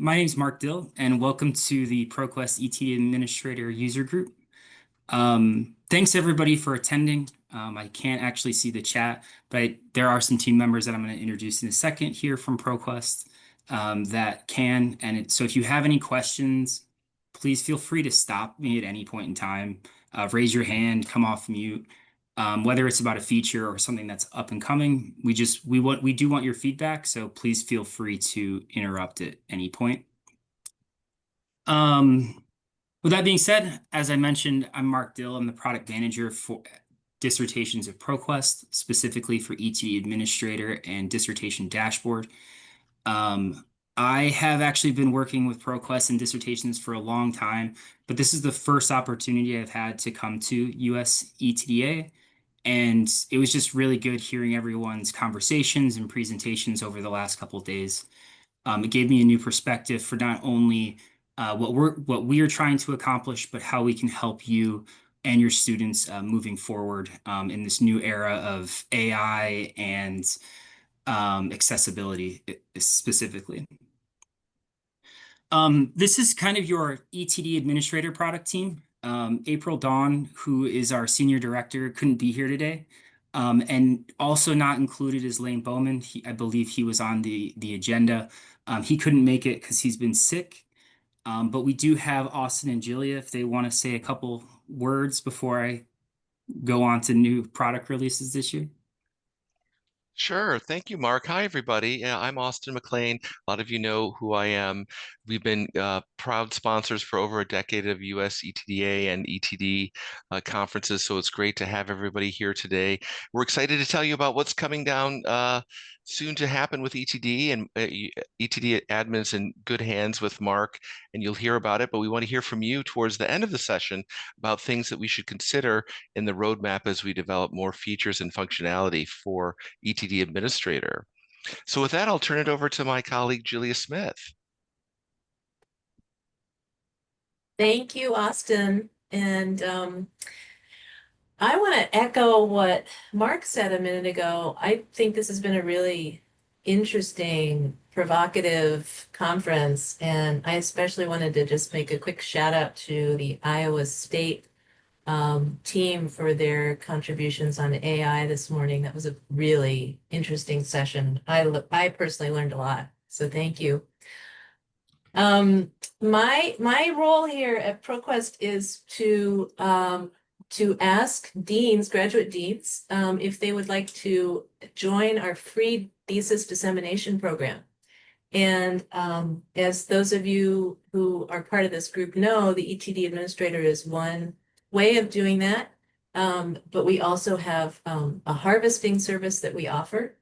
My name is Mark Dill, and welcome to the ProQuest ETD Administrator user group. Thanks everybody for attending. I can't actually see the chat, but there are some team members that I'm going to introduce in a second here from ProQuest that can. So if you have any questions, please feel free to stop me at any point in time. Raise your hand, come off mute. Whether it's about a feature or something that's up and coming, we do want your feedback, so please feel free to interrupt at any point. With that being said, as I mentioned, I'm Mark Dill. I'm the product manager for Dissertations at ProQuest, specifically for ETD Administrator and Dissertation Dashboard. I have actually been working with ProQuest and Dissertations for a long time, but this is the first opportunity I've had to come to USETDA. And it was just really good hearing everyone's conversations and presentations over the last couple of days. It gave me a new perspective for not only what we are trying to accomplish, but how we can help you and your students moving forward in this new era of AI and accessibility specifically. This is kind of your ETD administrator product team. April Dawn, who is our senior director, couldn't be here today. And also not included is Lane Bowman. I believe he was on the agenda. He couldn't make it because he's been sick. But we do have Austin and Julia if they want to say a couple words before I go on to new product releases this year. Sure. Thank you, Mark. Hi, everybody. Yeah, I'm Austin McLean. A lot of you know who I am. We've been proud sponsors for over a decade of US ETDA and ETD conferences, so it's great to have everybody here today. We're excited to tell you about what's coming down soon to happen with ETD, and ETD admin's in good hands with Mark, and you'll hear about it, but we want to hear from you towards the end of the session about things that we should consider in the roadmap as we develop more features and functionality for ETD Administrator. So with that, I'll turn it over to my colleague, Julia Smith. Thank you, Austin. And I want to echo what Mark said a minute ago. I think this has been a really interesting, provocative conference. And I especially wanted to just make a quick shout out to the Iowa State team for their contributions on AI this morning. That was a really interesting session. I personally learned a lot, so thank you. My role here at ProQuest is to ask deans, graduate deans, if they would like to join our free thesis dissemination program. And as those of you who are part of this group know, the ETD Administrator is one way of doing that. But we also have a harvesting service that we offer.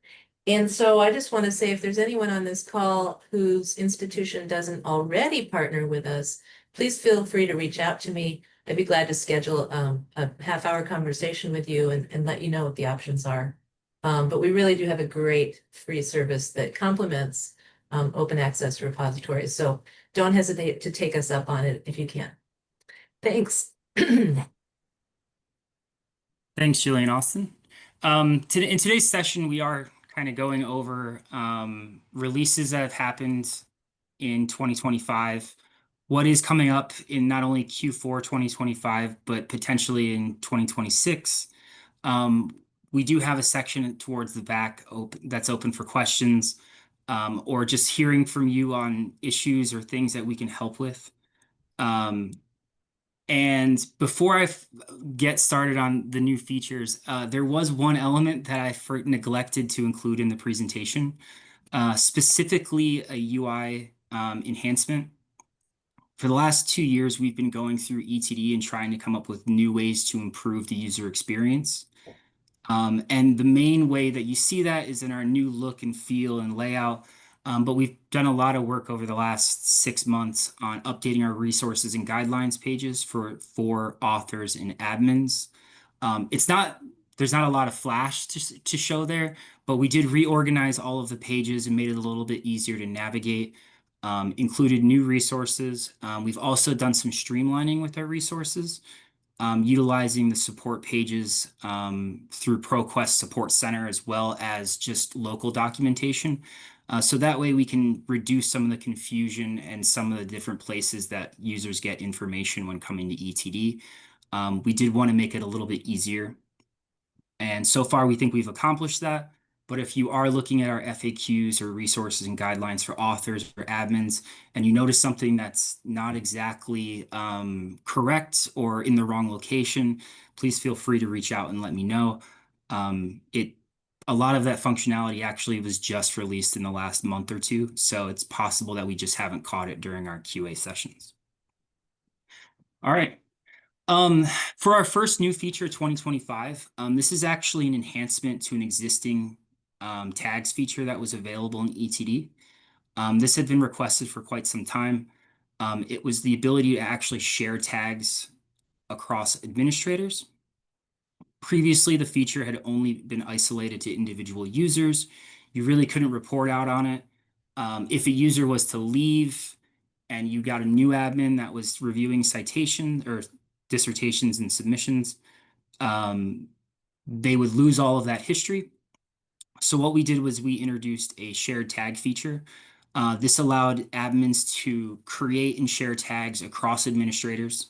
And so I just want to say, if there's anyone on this call whose institution doesn't already partner with us, please feel free to reach out to me. I'd be glad to schedule a half-hour conversation with you and let you know what the options are. But we really do have a great free service that complements open access repositories. So don't hesitate to take us up on it if you can. Thanks. Thanks, Julia and Austin. In today's session, we are kind of going over releases that have happened in 2025, what is coming up in not only Q4 2025, but potentially in 2026. We do have a section towards the back that's open for questions or just hearing from you on issues or things that we can help with. And before I get started on the new features, there was one element that I neglected to include in the presentation, specifically a UI enhancement. For the last 2 years, we've been going through ETD and trying to come up with new ways to improve the user experience. And the main way that you see that is in our new look and feel and layout. But we've done a lot of work over the last 6 months on updating our resources and guidelines pages for authors and admins. There's not a lot of flash to show there, but we did reorganize all of the pages and made it a little bit easier to navigate, included new resources. We've also done some streamlining with our resources, utilizing the support pages through ProQuest Support Center as well as just local documentation. So that way we can reduce some of the confusion and some of the different places that users get information when coming to ETD. We did want to make it a little bit easier. And so far, we think we've accomplished that. But if you are looking at our FAQs or resources and guidelines for authors or admins, and you notice something that's not exactly correct or in the wrong location, please feel free to reach out and let me know. A lot of that functionality actually was just released in the last month or two, so it's possible that we just haven't caught it during our QA sessions. All right. For our first new feature, 2025, this is actually an enhancement to an existing tags feature that was available in ETD. This had been requested for quite some time. It was the ability to actually share tags across administrators. Previously, the feature had only been isolated to individual users. You really couldn't report out on it. If a user was to leave and you got a new admin that was reviewing citations or dissertations and submissions, they would lose all of that history. So what we did was we introduced a shared tag feature. This allowed admins to create and share tags across administrators.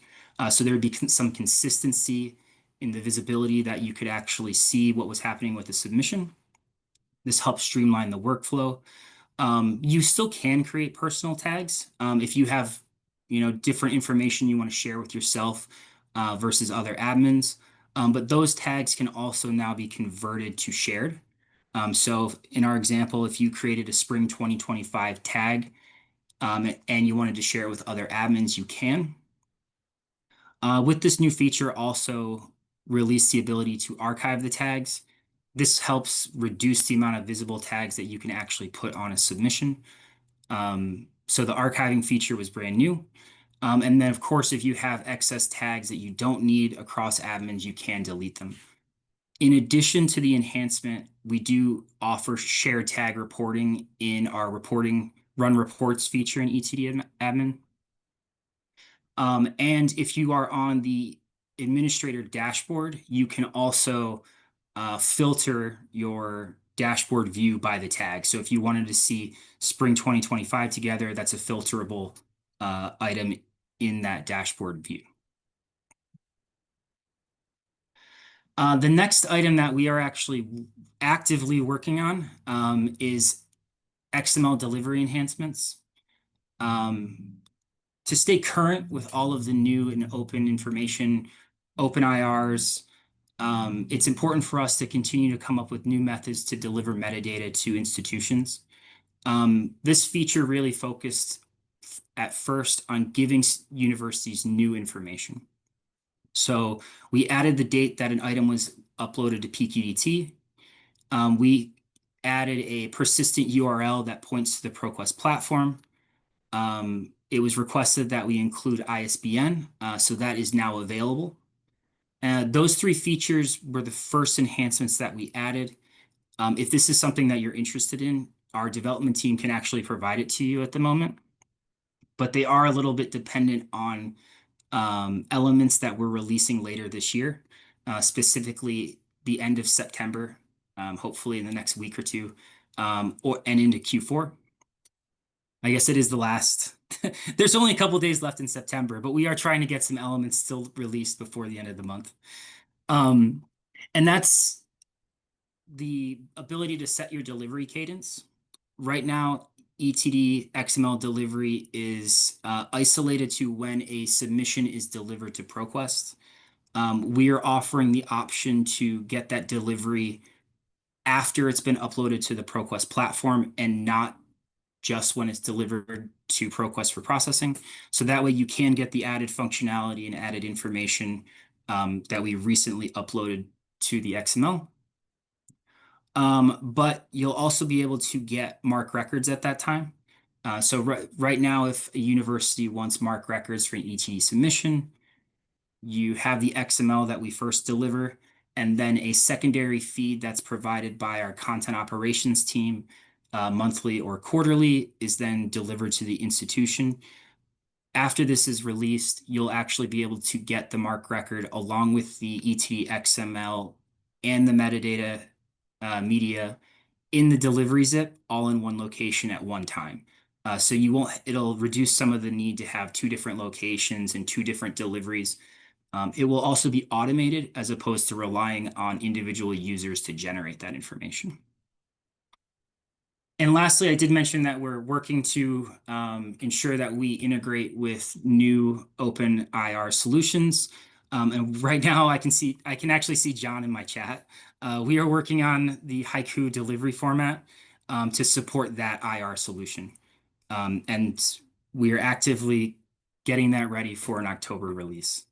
So there would be some consistency in the visibility that you could actually see what was happening with the submission. This helps streamline the workflow. You still can create personal tags if you have, different information you want to share with yourself versus other admins. But those tags can also now be converted to shared. So in our example, if you created a spring 2025 tag and you wanted to share it with other admins, you can. With this new feature, also release the ability to archive the tags. This helps reduce the amount of visible tags that you can actually put on a submission. So the archiving feature was brand new. And then, of course, if you have excess tags that you don't need across admins, you can delete them. In addition to the enhancement, we do offer shared tag reporting in our run reports feature in ETD admin. And if you are on the administrator dashboard, you can also filter your dashboard view by the tag. So if you wanted to see spring 2025 together, that's a filterable item in that dashboard view. The next item that we are actually actively working on is XML delivery enhancements. To stay current with all of the new and open information, open IRs, it's important for us to continue to come up with new methods to deliver metadata to institutions. This feature really focused at first on giving universities new information. So we added the date that an item was uploaded to PQDT. We added a persistent URL that points to the ProQuest platform. It was requested that we include ISBN, so that is now available. Those three features were the first enhancements that we added. If this is something that you're interested in, our development team can actually provide it to you at the moment, but they are a little bit dependent on elements that we're releasing later this year, specifically the end of September, hopefully in the next week or two, and into Q4. I guess it is the last. There's only a couple days left in September, but we are trying to get some elements still released before the end of the month. And that's the ability to set your delivery cadence. Right now, ETD XML delivery is isolated to when a submission is delivered to ProQuest. We are offering the option to get that delivery after it's been uploaded to the ProQuest platform and not just when it's delivered to ProQuest for processing. So that way you can get the added functionality and added information that we recently uploaded to the XML. But you'll also be able to get MARC records at that time. So right now, if a university wants MARC records for an ETD submission, you have the XML that we first deliver, and then a secondary feed that's provided by our content operations team monthly or quarterly is then delivered to the institution. After this is released, you'll actually be able to get the MARC record along with the ETD XML and the metadata media in the delivery zip all in one location at one time. So it'll reduce some of the need to have two different locations and two different deliveries. It will also be automated as opposed to relying on individual users to generate that information. And lastly, I did mention that we're working to ensure that we integrate with new open IR solutions. And right now I can actually see John in my chat. We are working on the Haiku delivery format to support that IR solution. And we are actively getting that ready for an October release.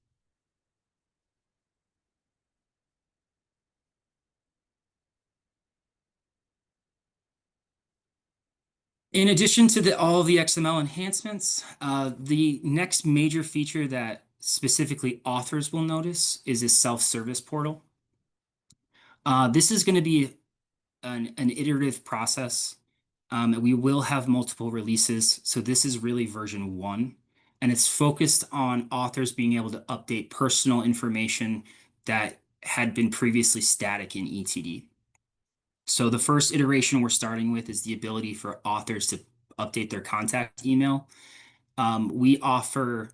In addition to all of the XML enhancements, the next major feature that specifically authors will notice is a self-service portal. This is going to be an iterative process. We will have multiple releases, so this is really version 1, and it's focused on authors being able to update personal information that had been previously static in ETD. So the first iteration we're starting with is the ability for authors to update their contact email. We offer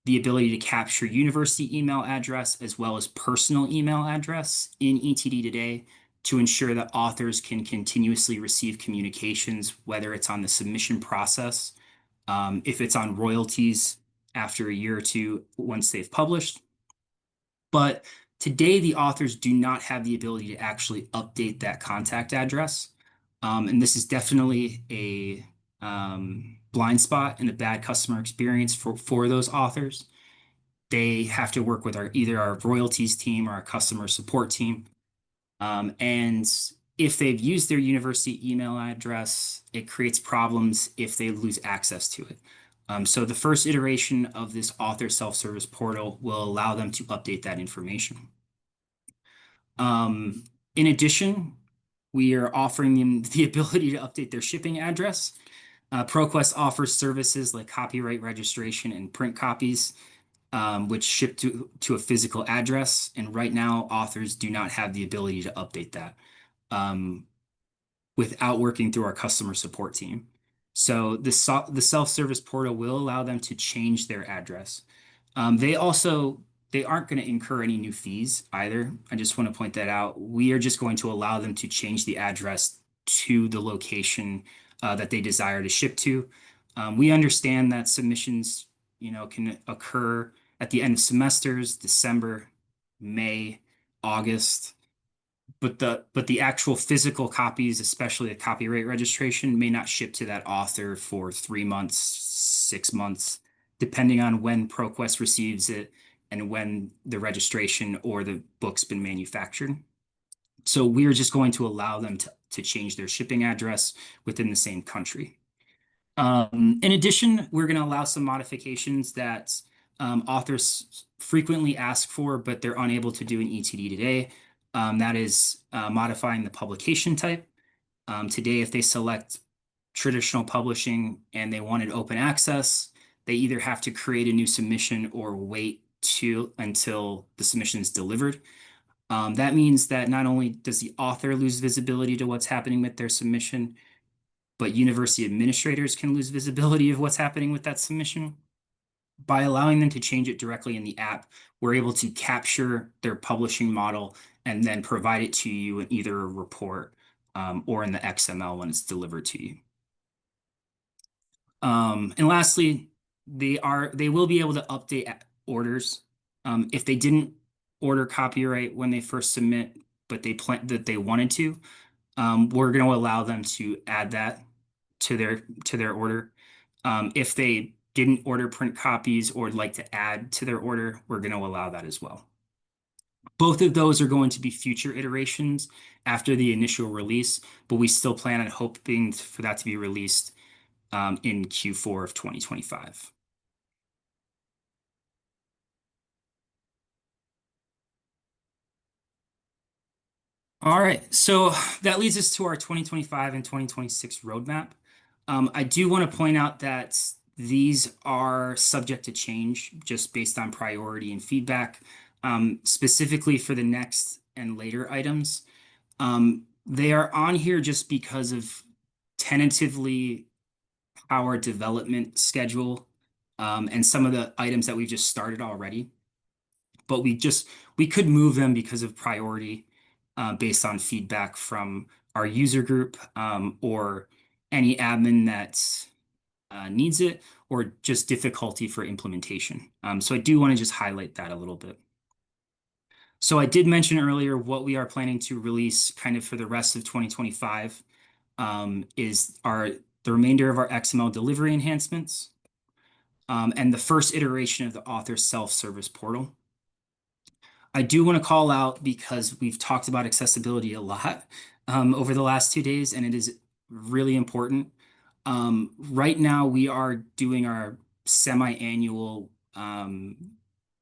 the ability to capture university email address as well as personal email address in ETD today to ensure that authors can continuously receive communications, whether it's on the submission process, if it's on royalties after a year or two once they've published. But today, the authors do not have the ability to actually update that contact address. And this is definitely a blind spot and a bad customer experience for those authors. They have to work with either our royalties team or our customer support team. And if they've used their university email address, it creates problems if they lose access to it. So the first iteration of this author self-service portal will allow them to update that information. In addition, we are offering them the ability to update their shipping address. ProQuest offers services like copyright registration and print copies, which ship to a physical address. And right now, authors do not have the ability to update that without working through our customer support team. So the self-service portal will allow them to change their address. They aren't going to incur any new fees either. I just want to point that out. We are just going to allow them to change the address to the location that they desire to ship to. We understand that submissions, can occur at the end of semesters, December, May, August. But the actual physical copies, especially the copyright registration, may not ship to that author for 3 months, 6 months, depending on when ProQuest receives it and when the registration or the book's been manufactured. So we're just going to allow them to change their shipping address within the same country. In addition, we're going to allow some modifications that authors frequently ask for, but they're unable to do in ETD today. That is modifying the publication type. Today, if they select traditional publishing and they wanted open access, they either have to create a new submission or wait until the submission is delivered. That means that not only does the author lose visibility to what's happening with their submission, but university administrators can lose visibility of what's happening with that submission. By allowing them to change it directly in the app, we're able to capture their publishing model and then provide it to you in either a report or in the XML when it's delivered to you. And lastly, they will be able to update orders. If they didn't order copyright when they first submit, but they wanted to, we're going to allow them to add that to their order. If they didn't order print copies or would like to add to their order, we're going to allow that as well. Both of those are going to be future iterations after the initial release, but we still plan on hoping for that to be released in Q4 of 2025. All right, so that leads us to our 2025 and 2026 roadmap. I do want to point out that these are subject to change just based on priority and feedback, specifically for the next and later items. They are on here just because of tentatively our development schedule, and some of the items that we've just started already. But we could move them because of priority, based on feedback from our user group, or any admin that needs it, or just difficulty for implementation. So I do want to just highlight that a little bit. So I did mention earlier what we are planning to release kind of for the rest of 2025, is the remainder of our XML delivery enhancements, and the first iteration of the author self-service portal. I do want to call out, because we've talked about accessibility a lot over the last 2 days, and it is really important. Right now, we are doing our semi-annual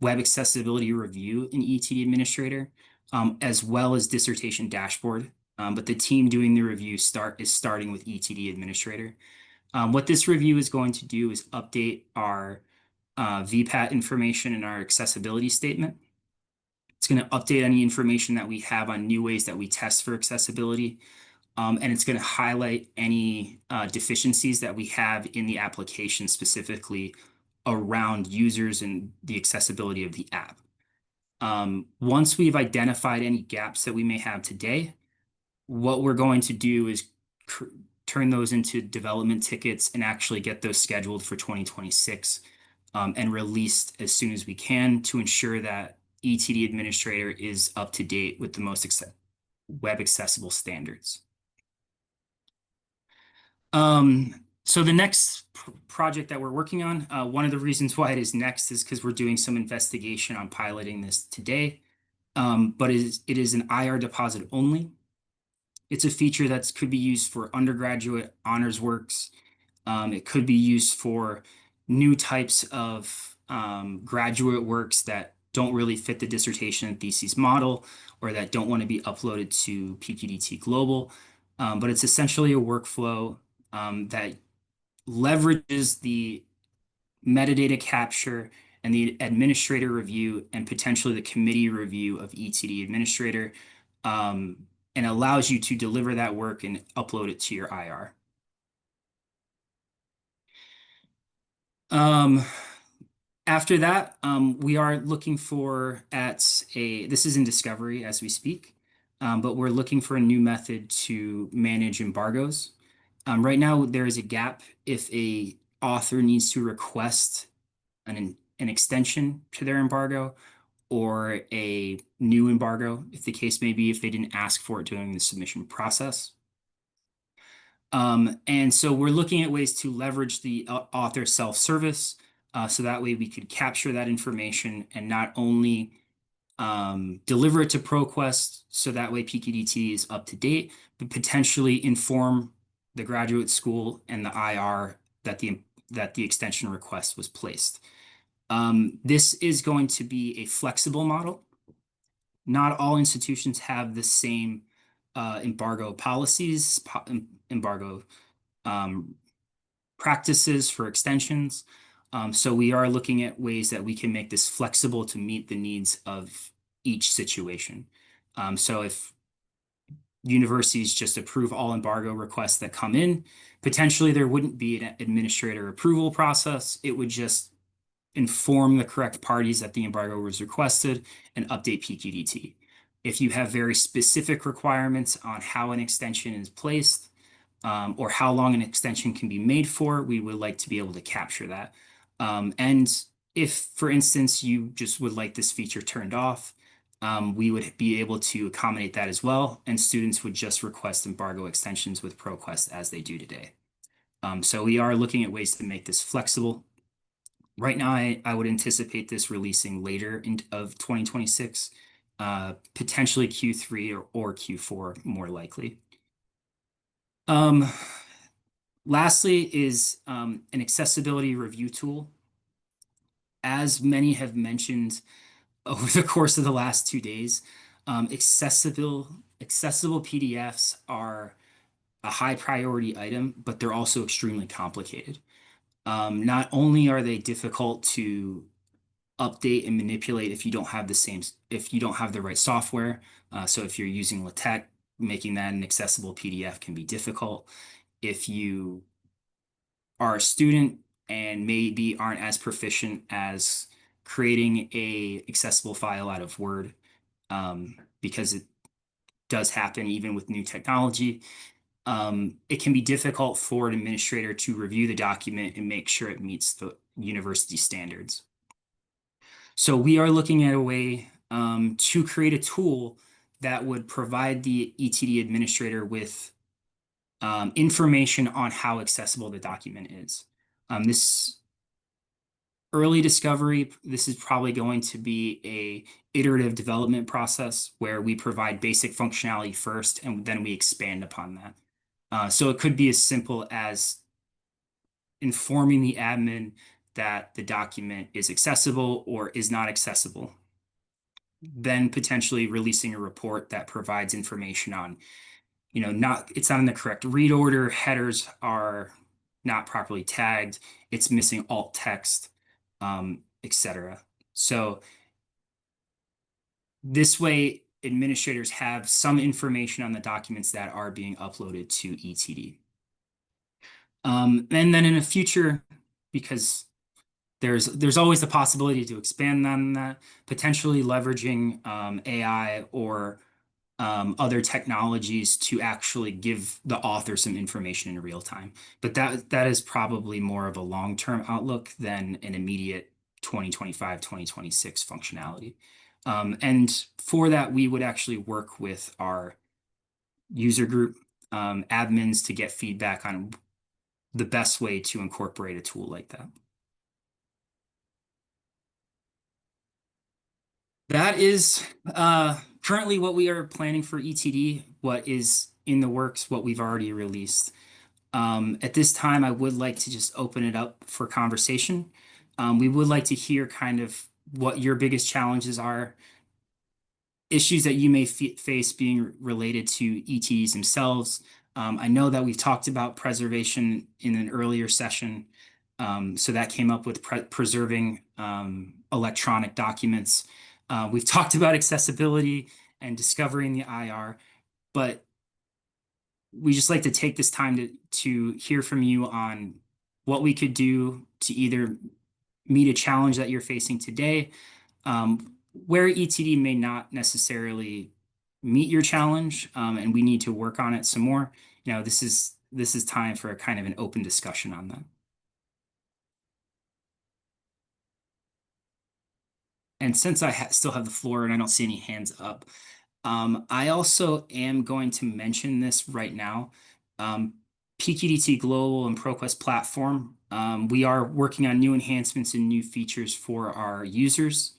web accessibility review in ETD Administrator, as well as Dissertation dashboard. But the team doing the review is starting with ETD Administrator. What this review is going to do is update our VPAT information in our accessibility statement. It's going to update any information that we have on new ways that we test for accessibility. And it's going to highlight any deficiencies that we have in the application, specifically around users and the accessibility of the app. Once we've identified any gaps that we may have today, what we're going to do is turn those into development tickets and actually get those scheduled for 2026, and released as soon as we can, to ensure that ETD Administrator is up to date with the most web accessible standards. So the next project that we're working on, one of the reasons why it is next is because we're doing some investigation on piloting this today. But it is an IR deposit only. It's a feature that could be used for undergraduate honors works. It could be used for new types of graduate works that don't really fit the dissertation and thesis model, or that don't want to be uploaded to PQDT Global. But it's essentially a workflow that leverages the metadata capture and the administrator review and potentially the committee review of ETD Administrator, and allows you to deliver that work and upload it to your IR. After that, we are looking this is in discovery as we speak, but we're looking for a new method to manage embargoes. Right now, there is a gap if a author needs to request an extension to their embargo, or a new embargo, if the case may be, if they didn't ask for it during the submission process. And so we're looking at ways to leverage the author self-service, so that way we could capture that information and not only deliver it to ProQuest, so that way PQDT is up to date, but potentially inform the graduate school and the IR that the extension request was placed. This is going to be a flexible model. Not all institutions have the same embargo policies, embargo practices for extensions. So we are looking at ways that we can make this flexible to meet the needs of each situation. So if universities just approve all embargo requests that come in, potentially there wouldn't be an administrator approval process. It would just inform the correct parties that the embargo was requested and update PQDT. If you have very specific requirements on how an extension is placed, or how long an extension can be made for, we would like to be able to capture that. And if, for instance, you just would like this feature turned off, we would be able to accommodate that as well, and students would just request embargo extensions with ProQuest as they do today. So we are looking at ways to make this flexible. Right now, I would anticipate this releasing later of 2026, potentially Q3 or Q4, more likely. Lastly is an accessibility review tool. As many have mentioned over the course of the last 2 days, accessible PDFs are a high priority item, but they're also extremely complicated. Not only are they difficult to update and manipulate if you don't have the right software. So if you're using LaTeX, making that an accessible PDF can be difficult. If you are a student and maybe aren't as proficient as creating a accessible file out of Word, because it does happen even with new technology. It can be difficult for an administrator to review the document and make sure it meets the university standards. So we are looking at a way to create a tool that would provide the ETD administrator with information on how accessible the document is. This early discovery, this is probably going to be a iterative development process where we provide basic functionality first and then we expand upon that. So it could be as simple as informing the admin that the document is accessible or is not accessible. Then potentially releasing a report that provides information on, it's not in the correct read order, headers are not properly tagged, it's missing alt text, etc. So this way, administrators have some information on the documents that are being uploaded to ETD. And then in the future, because there's always the possibility to expand on that, potentially leveraging AI or other technologies to actually give the author some information in real time. But that is probably more of a long-term outlook than an immediate 2025, 2026 functionality. And for that, we would actually work with our user group admins to get feedback on the best way to incorporate a tool like that. That is currently what we are planning for ETD, what is in the works, what we've already released. At this time, I would like to just open it up for conversation. We would like to hear kind of what your biggest challenges are, issues that you may face being related to ETDs themselves. I know that we've talked about preservation in an earlier session. So that came up with preserving electronic documents. We've talked about accessibility and discovering the IR, but we just like to take this time to hear from you on what we could do to either meet a challenge that you're facing today, where ETD may not necessarily meet your challenge, and we need to work on it some more. This is time for a kind of an open discussion on that. And since I still have the floor and I don't see any hands up, I also am going to mention this right now. PQDT Global and ProQuest platform, we are working on new enhancements and new features for our users.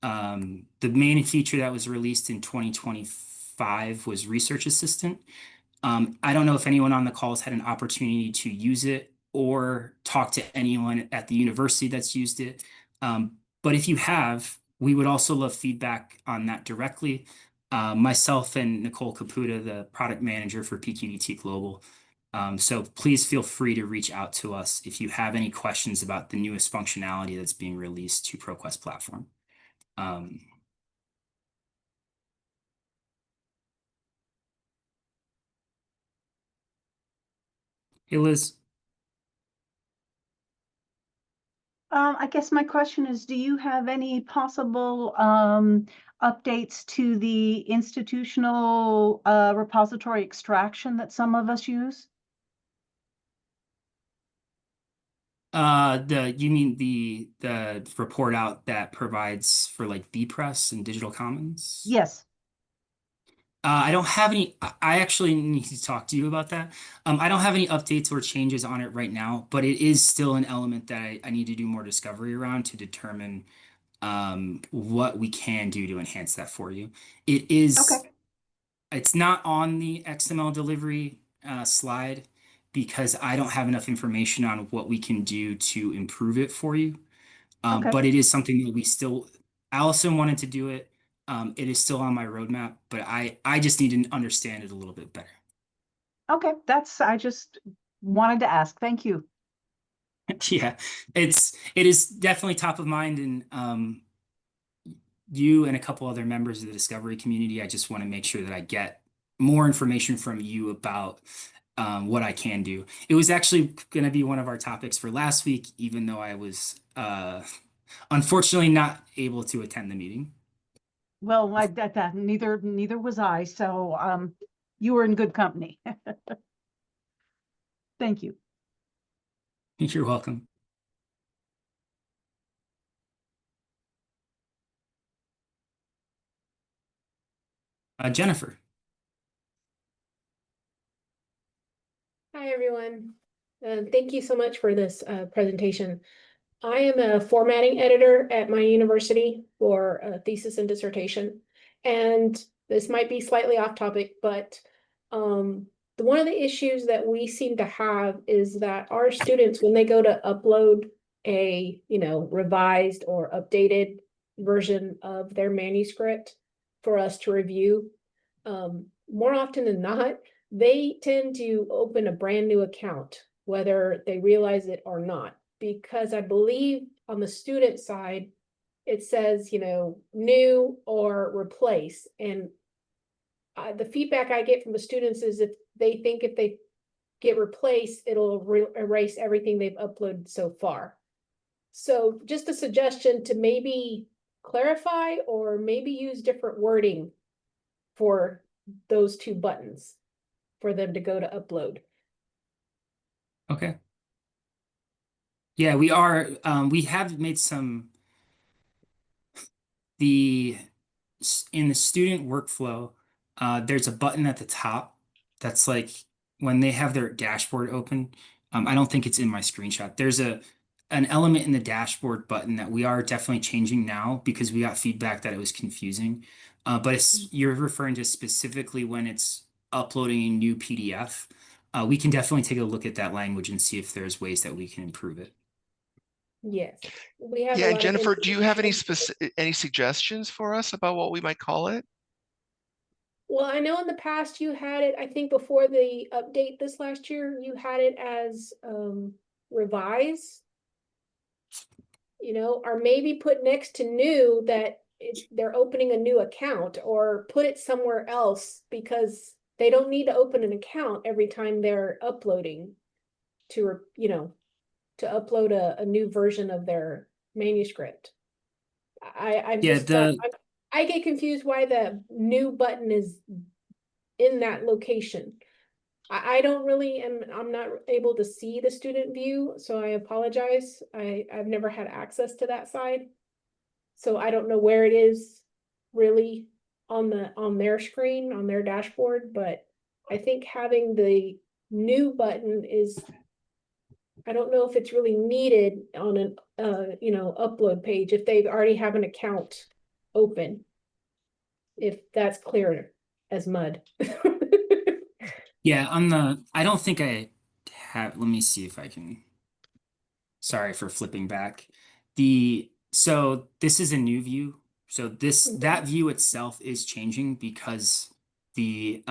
The main feature that was released in 2025 was Research Assistant. I don't know if anyone on the call has had an opportunity to use it or talk to anyone at the university that's used it. But if you have, we would also love feedback on that directly. Myself and Nicole Caputa, the product manager for PQDT Global. So please feel free to reach out to us if you have any questions about the newest functionality that's being released to ProQuest platform. Hey, Liz. I guess my question is, do you have any possible updates to the institutional repository extraction that some of us use? You mean the report out that provides for like bpress and digital commons? Yes. I don't have any. I actually need to talk to you about that. I don't have any updates or changes on it right now, but it is still an element that I need to do more discovery around to determine what we can do to enhance that for you. It is. Okay. It's not on the XML delivery slide because I don't have enough information on what we can do to improve it for you. Okay. But it is something that we still. Allison wanted to do it. It is still on my roadmap, but I just need to understand it a little bit better. Okay, I just wanted to ask. Thank you. Yeah, it is definitely top of mind, and you and a couple other members of the discovery community, I just want to make sure that I get more information from you about what I can do. It was actually going to be one of our topics for last week, even though I was unfortunately not able to attend the meeting. Well, neither was I, so you were in good company. Thank you. You're welcome. Jennifer. Hi, everyone. Thank you so much for this presentation. I am a formatting editor at my university for thesis and dissertation. And this might be slightly off topic, but one of the issues that we seem to have is that our students, when they go to upload a, revised or updated version of their manuscript for us to review, more often than not, they tend to open a brand new account, whether they realize it or not, because I believe on the student side, it says, new or replace. And the feedback I get from the students is if they think if they get replaced, it'll erase everything they've uploaded so far. So just a suggestion to maybe clarify or maybe use different wording for those two buttons for them to go to upload. Okay. Yeah, we are. We have made some in the student workflow. There's a button at the top that's like when they have their dashboard open. I don't think it's in my screenshot. There's an element in the dashboard button that we are definitely changing now because we got feedback that it was confusing. But you're referring to specifically when it's uploading a new PDF. We can definitely take a look at that language and see if there's ways that we can improve it. Yes, we have. Yeah, a and lot Jennifer, of do you have any information. any suggestions for us about what we might call it? Well, I know in the past you had it, I think before the update this last year, you had it as revise. Or maybe put next to new that they're opening a new account, or put it somewhere else because they don't need to open an account every time they're uploading to, to upload a new version of their manuscript. I Yeah, just thought I get confused why the new button is in that location. I don't really I'm not able to see the student view, so I apologize. I've never had access to that side. So I don't know where it is really on their screen, on their dashboard, but I think having the new button is, I don't know if it's really needed on an upload page if they already have an account open. If that's clear as mud. Yeah, I don't think I have, let me see if I can, sorry for flipping back. So this is a new view. So that view itself is changing because the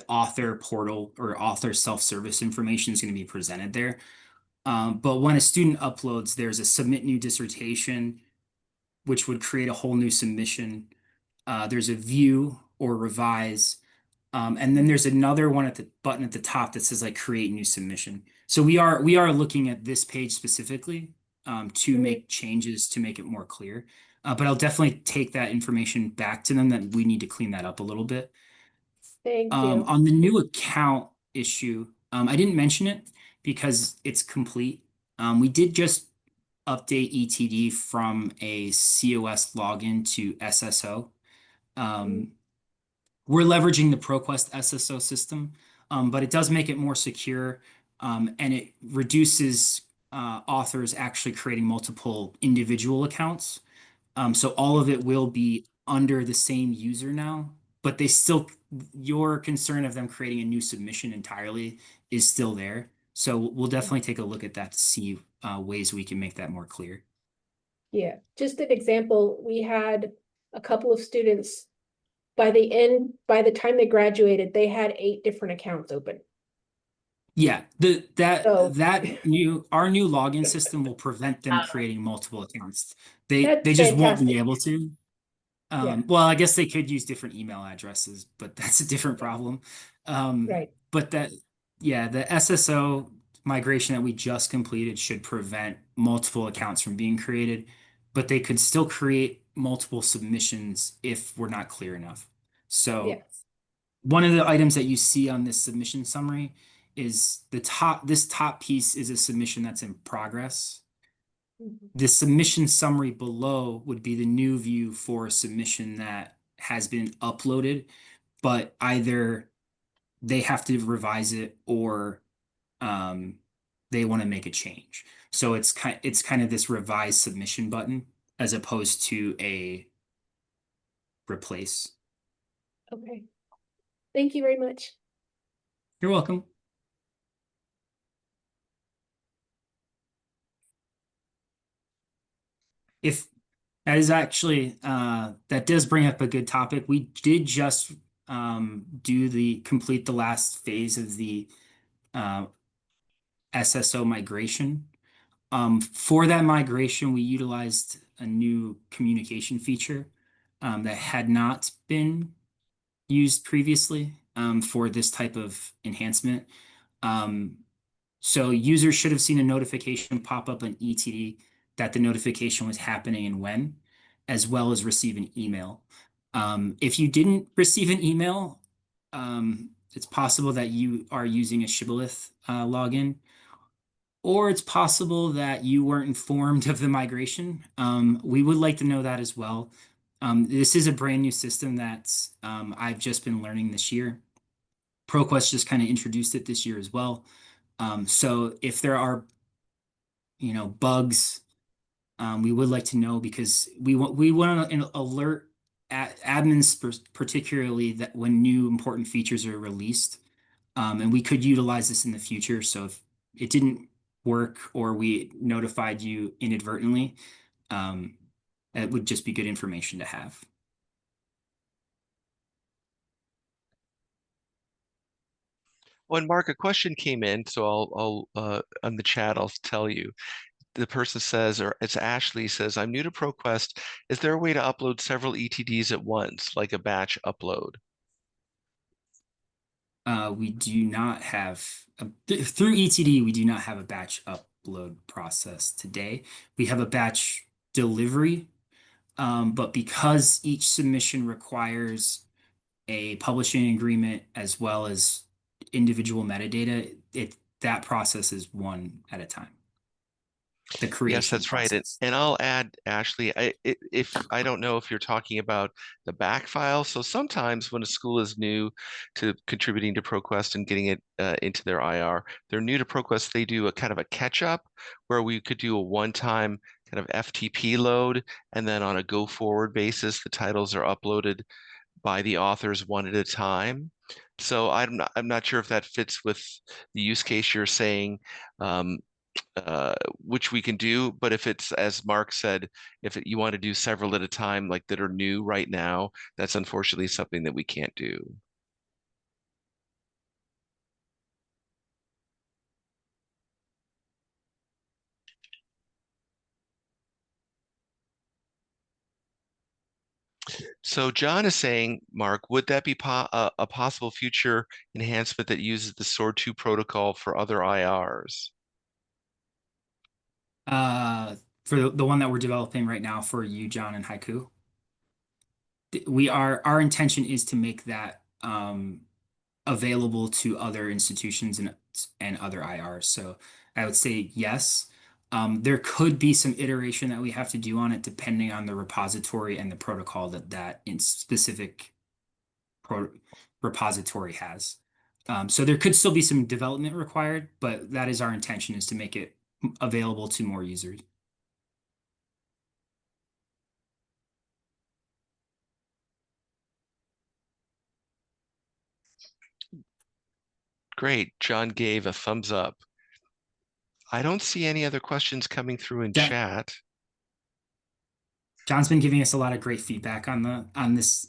author portal or author self-service information is going to be presented there. But when a student uploads, there's a submit new dissertation, which would create a whole new submission. There's a view or revise. And then there's another one at the button at the top that says like create new submission. So we are looking at this page specifically to make changes to make it more clear. But I'll definitely take that information back to them that we need to clean that up a little bit. Thank you. On the new account issue, I didn't mention it because it's complete. We did just update ETD from a COS login to SSO. We're leveraging the ProQuest SSO system, but it does make it more secure, and it reduces authors actually creating multiple individual accounts. So all of it will be under the same user now, but your concern of them creating a new submission entirely is still there. So we'll definitely take a look at that to see ways we can make that more clear. Yeah, just an example, we had a couple of students, by the time they graduated, they had 8 different accounts open. Yeah, So- our new login system will prevent them creating multiple accounts. They That's just won't be fantastic. able to. Yeah. Well, I guess they could use different email addresses, but that's a different problem. Right. But yeah, the SSO migration that we just completed should prevent multiple accounts from being created, but they could still create multiple submissions if we're not clear enough. So Yes. one of the items that you see on this submission summary is this top piece is a submission that's in progress. Mhm. The submission summary below would be the new view for a submission that has been uploaded, but either they have to revise it or they want to make a change. So it's kind of this revise submission button as opposed to a replace. Okay. Thank you very much. You're welcome. If that is actually that does bring up a good topic. We did just complete the last phase of the uh, SSO migration. For that migration, we utilized a new communication feature that had not been used previously for this type of enhancement. So users should have seen a notification pop up on ETD that the notification was happening and when, as well as receive an email. If you didn't receive an email, it's possible that you are using a Shibboleth login, or it's possible that you weren't informed of the migration. We would like to know that as well. This is a brand new system that I've just been learning this year. ProQuest just kind of introduced it this year as well. So if there are, bugs, we would like to know because we want to alert admins particularly that when new important features are released, and we could utilize this in the future. So if it didn't work or we notified you inadvertently, it would just be good information to have. Well, and Mark, a question came in, so I'll on the chat, I'll tell you. The person says, or it's Ashley says, I'm new to ProQuest. Is there a way to upload several ETDs at once, like a batch upload? We do not have through ETD, we do not have a batch upload process today. We have a batch delivery, but because each submission requires a publishing agreement as well as individual metadata, that process is one at a time. The Yes, creation that's right. process. And I'll add, Ashley, if I don't know if you're talking about the back file. So sometimes when a school is new to contributing to ProQuest and getting it into their IR, they're new to ProQuest, they do a kind of a catch up where we could do a one-time kind of FTP load, and then on a go forward basis, the titles are uploaded by the authors one at a time. So I'm not sure if that fits with the use case you're saying. Which we can do, but if it's, as Mark said, you want to do several at a time, like that are new right now, that's unfortunately something that we can't do. So John is saying, Mark, would that be a possible future enhancement that uses the SORD 2 protocol for other IRs? For the one that we're developing right now for you, John, and Haiku. Our intention is to make that available to other institutions and other IRs. So I would say yes. There could be some iteration that we have to do on it depending on the repository and the protocol that in specific repository has. So there could still be some development required, but that is our intention, is to make it available to more users. Great. John gave a thumbs up. I don't see any other questions coming through in chat. John's been giving us a lot of great feedback on this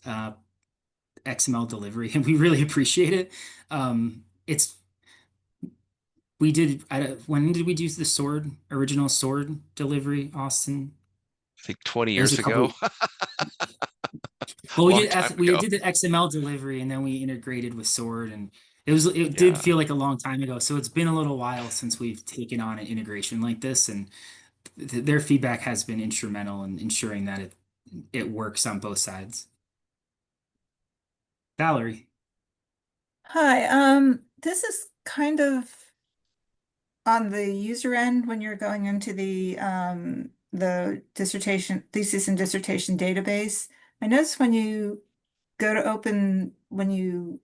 XML delivery, and we really appreciate it. When did we do the original sword delivery, Austin? I think 20 It was years ago. Well, long time we ago. did the XML delivery, and then we integrated with Sword, and it did Yeah. feel like a long time ago. So it's been a little while since we've taken on an integration like this, and their feedback has been instrumental in ensuring that it works on both sides. Valerie. Hi, this is kind of on the user end when you're going into the dissertation, thesis and dissertation database. I noticed when you go to when you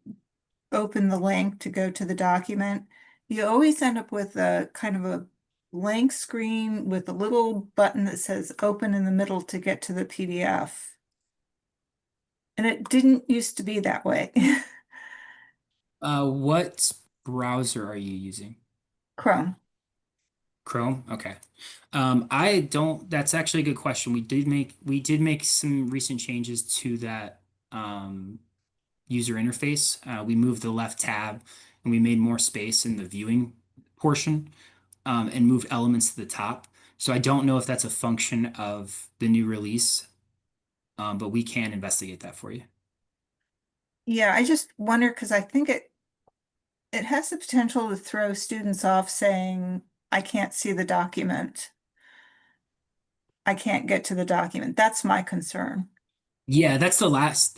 open the link to go to the document, you always end up with a kind of a blank screen with a little button that says open in the middle to get to the PDF. And it didn't used to be that way. What browser are you using? Chrome. Chrome? Okay. I don't, that's actually a good question. We did make some recent changes to that user interface. We moved the left tab and we made more space in the viewing portion, and moved elements to the top. So I don't know if that's a function of the new release, but we can investigate that for you. Yeah, I just wonder because I think it has the potential to throw students off saying, I can't see the document. I can't get to the document. That's my concern. Yeah, that is the last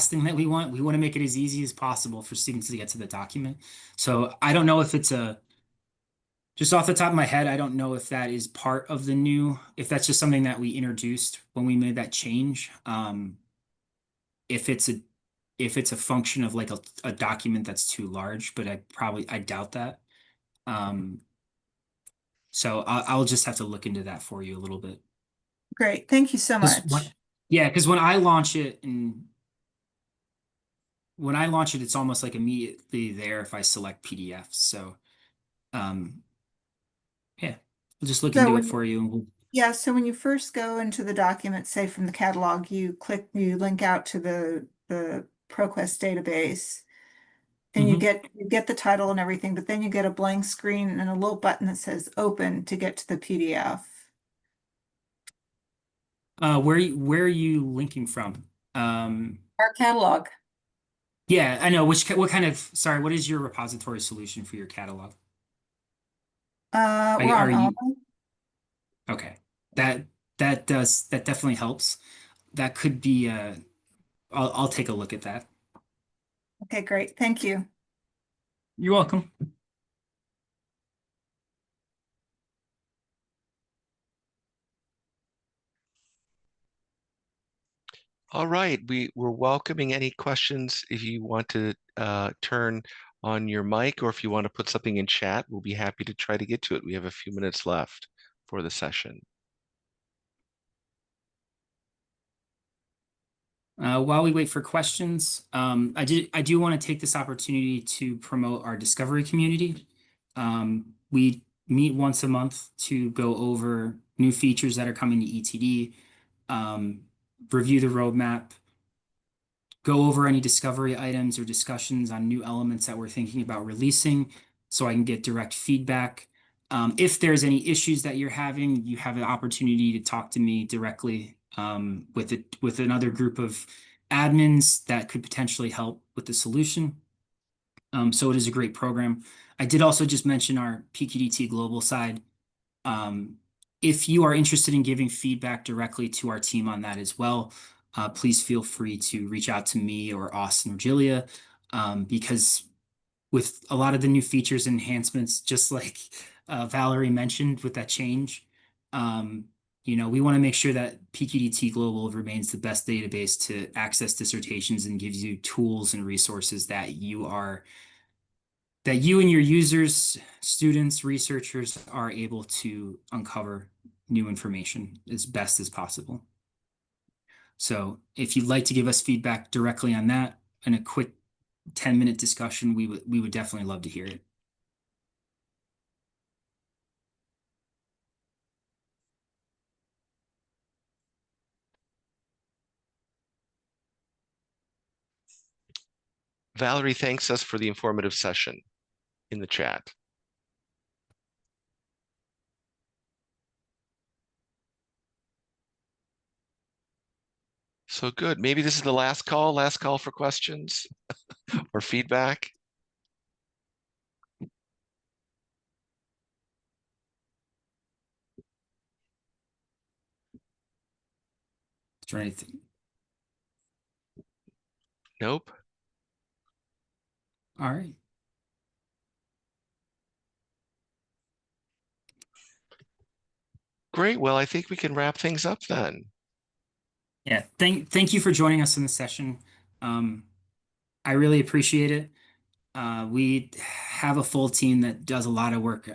thing that we want. We want to make it as easy as possible for students to get to the document. So I don't know if it's just off the top of my head, I don't know if that is part of the new, if that's just something that we introduced when we made that change. If it's a if it's a function of like a document that's too large, but I doubt that. Um, so I'll just have to look into that for you a little bit. Great. Thank you so 'Cause much. Yeah, because when I launch it it's almost like immediately there if I select PDFs. So, um, yeah, we'll just look So into it when, for you. And yeah, so when you first go into the document, say from the catalog, you link out to the ProQuest database and Mhm. you get the title and everything, but then you get a blank screen and a little button that says open to get to the PDF. Where are you linking from? Our catalog. Yeah, I know. What kind of, sorry, what is your repository solution for your catalog? We're Are on you, Alma. okay. That, that definitely helps. That could be, I'll take a look at that. Okay, great. Thank you. You're welcome. All right, we're welcoming any questions. If you want to turn on your mic or if you want to put something in chat, we'll be happy to try to get to it. We have a few minutes left for the session. While we wait for questions, I do want to take this opportunity to promote our discovery community. We meet once a month to go over new features that are coming to ETD, review the roadmap, go over any discovery items or discussions on new elements that we're thinking about releasing so I can get direct feedback. If there's any issues that you're having, you have an opportunity to talk to me directly with another group of admins that could potentially help with the solution. So it is a great program. I did also just mention our PQDT global side. Um, if you are interested in giving feedback directly to our team on that as well, please feel free to reach out to me or Austin or Julia, because with a lot of the new features and enhancements, just like Valerie mentioned with that change, we want to make sure that PQDT Global remains the best database to access dissertations and gives you tools and resources that you and your users, students, researchers are able to uncover new information as best as possible. So if you'd like to give us feedback directly on that in a quick 10-minute discussion, we would definitely love to hear it. Valerie thanks us for the informative session in the chat. So good. Maybe this is the last call for questions or feedback. Is there anything? Nope. All right. Great. Well, I think we can wrap things up then. Yeah, thank you for joining us in the session. I really appreciate it. We have a full team that does a lot of work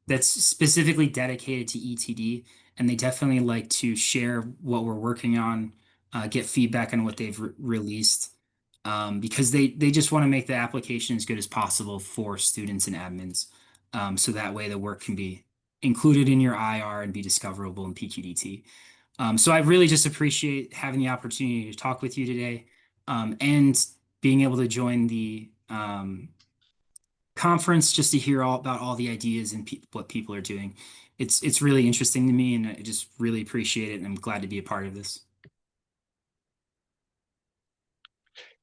that's specifically dedicated to ETD, and they definitely like to share what we're working on, get feedback on what they've released, because they just want to make the application as good as possible for students and admins, so that way the work can be included in your IR and be discoverable in PQDT. So I really just appreciate having the opportunity to talk with you today, and being able to join the conference just to hear all about all the ideas and what people are doing. It's really interesting to me, and I just really appreciate it, and I'm glad to be a part of this.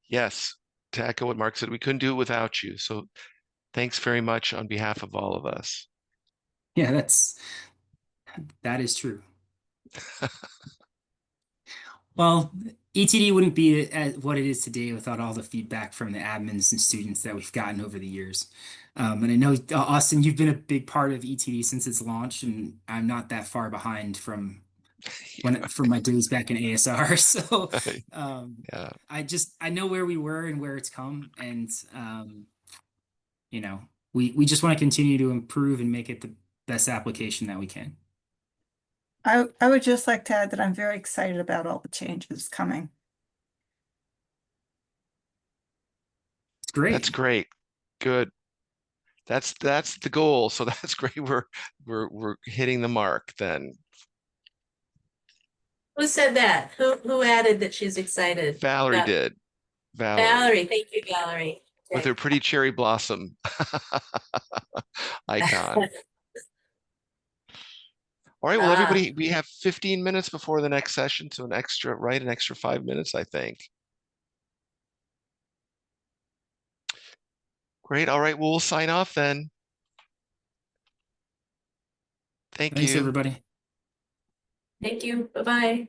Yes, to echo what Mark said, we couldn't do it without you. So thanks very much on behalf of all of us. Yeah, that is true. Well, ETD wouldn't be what it is today without all the feedback from the admins and students that we've gotten over the years. And I know, Austin, you've been a big part of ETD since its launch, and I'm not that far behind from my days back in ASR. So Yeah. I know where we were and where it's come, and we just want to continue to improve and make it the best application that we can. I would just like to add that I'm very excited about all the changes coming. It's great. That's great. Good. That's the goal. So that's great. We're hitting the mark then. Who said that? Who added that she's excited? Valerie did. Valerie, thank you, Valerie. With Okay. her pretty cherry blossom icon. All right, well, everybody, we have 15 minutes before the next session, so an extra 5 minutes, I think. Great. All right, well, we'll sign off then. Thanks Thanks, everybody. Thank you. Bye-bye.